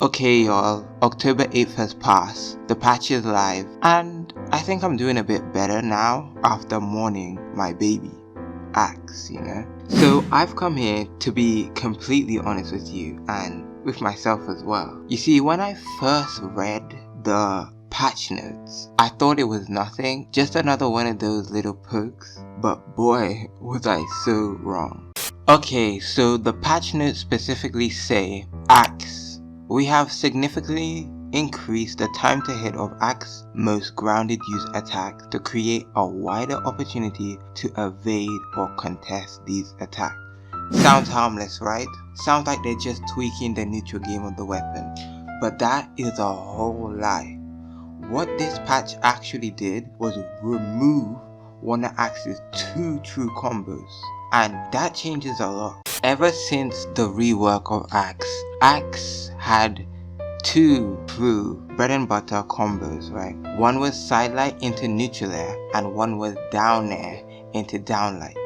Okay y'all, October 8th has passed, the patch is live, and I think I'm doing a bit better now after mourning my baby, Axe, So I've come here to be completely honest with you and with myself as well. You see, when I first read the patch notes, I thought it was nothing, just another one of those little pokes, but boy was I so wrong. Okay, so the patch notes specifically say, Axe, we have significantly increased the time to hit of Axe's most grounded use attacks to create a wider opportunity to evade or contest these attacks. Sounds harmless, right? Sounds like they're just tweaking the neutral game of the weapon, but that is a whole lie. What this patch actually did was remove one of Axe's 2 true combos, and that changes a lot. Ever since the rework of Axe had 2 true bread and butter combos, right? One was sidelight into neutral air and one was down air into downlight.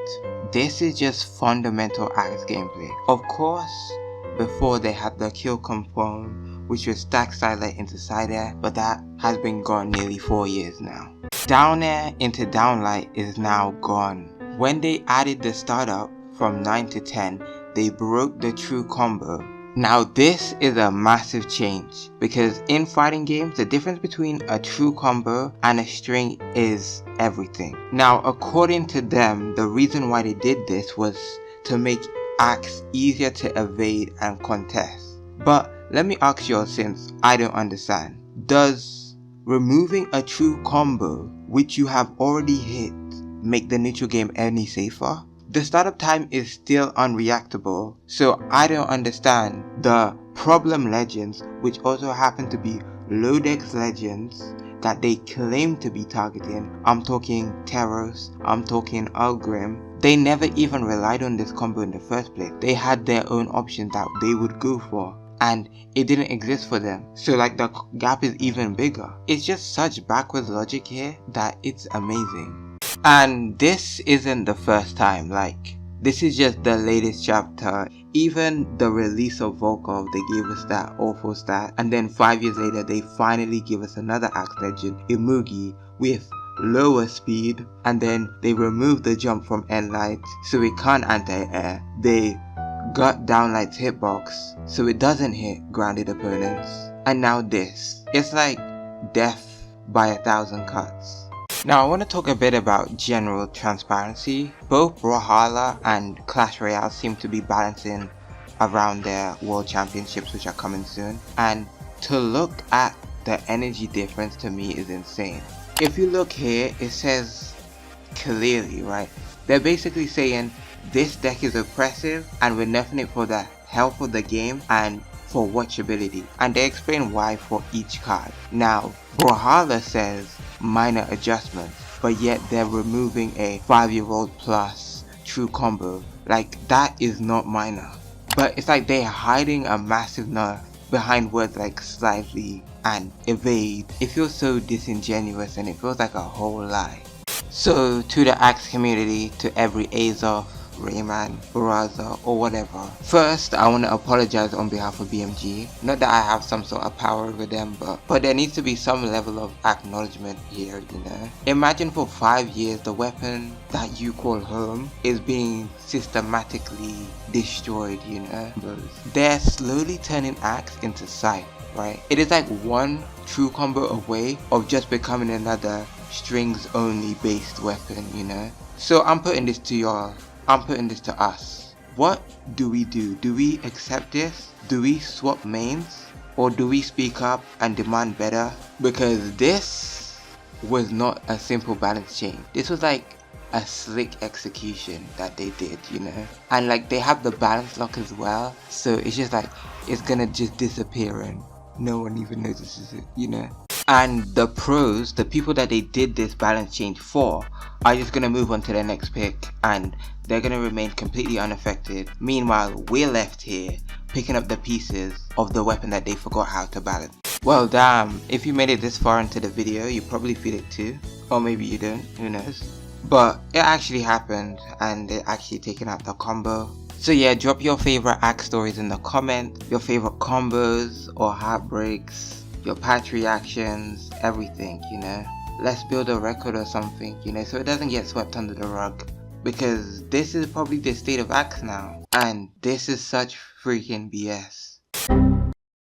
This is just fundamental Axe gameplay. Of course, before they had the kill component, which was stack sidelight into side air, but that has been gone nearly 4 years now. Down air into downlight is now gone. When they added the startup from 9 to 10, they broke the true combo. Now this is a massive change, because in fighting games, the difference between a true combo and a string is everything. Now according to them, the reason why they did this was to make Axe easier to evade and contest. But let me ask you, since I don't understand, does removing a true combo which you have already hit make the neutral game any safer? The startup time is still unreactable, so I don't understand the problem legends, which also happen to be low dex legends that they claim to be targeting. I'm talking Teros, I'm talking Algrim. They never even relied on this combo in the first place. They had their own options that they would go for, and it didn't exist for them. So like the gap is even bigger. It's just such backwards logic here that it's amazing. And this isn't the first time, like this is just the latest chapter. Even the release of Volkov, they gave us that awful stat, and then 5 years later they finally give us another Axe legend, Imugi, with lower speed, and then they removed the jump from Endlight so it can't anti-air. They got Downlight's hitbox so it doesn't hit grounded opponents, and now this. It's like death by 1,000 cuts. Now I want to talk a bit about general transparency. Both Brawlhalla and Clash Royale seem to be balancing around their world championships, which are coming soon, and to look at the energy difference to me is insane. If you look here, it says clearly, right? They're basically saying this deck is oppressive and we're nerfing it for the health of the game and for watchability, and they explain why for each card. Now Brawlhalla says minor adjustments, but yet they're removing a 5-year-old plus true combo. Like, that is not minor. But it's like they're hiding a massive nerf behind words like slightly and evade. It feels so disingenuous and it feels like a whole lie. So to the Axe community, to every Azoth, Rayman, Barraza, or whatever, first I want to apologize on behalf of BMG. Not that I have some sort of power over them, but there needs to be some level of acknowledgement here, Imagine for 5 years the weapon that you call home is being systematically destroyed, They're slowly turning Axe into Scythe, right? It is like one true combo away of just becoming another strings only based weapon, So I'm putting this to y'all. I'm putting this to us. What do we do? Do we accept this? Do we swap mains? Or do we speak up and demand better? Because this was not a simple balance change. This was like a slick execution that they did, And like they have the balance lock as well. So it's just like, it's gonna just disappear and no one even notices it, And the pros, the people that they did this balance change for, are just gonna move on to their next pick and they're gonna remain completely unaffected. Meanwhile, we're left here picking up the pieces of the weapon that they forgot how to balance. Well damn, if you made it this far into the video, you probably feel it too. Or maybe you don't, who knows. But it actually happened and they're actually taking out the combo. So yeah, drop your favorite axe stories in the comments, your favorite combos or heartbreaks, your patch reactions, everything, you know. Let's build a record or something, you know, so it doesn't get swept under the rug. Because this is probably the state of axe now, and this is such freaking BS.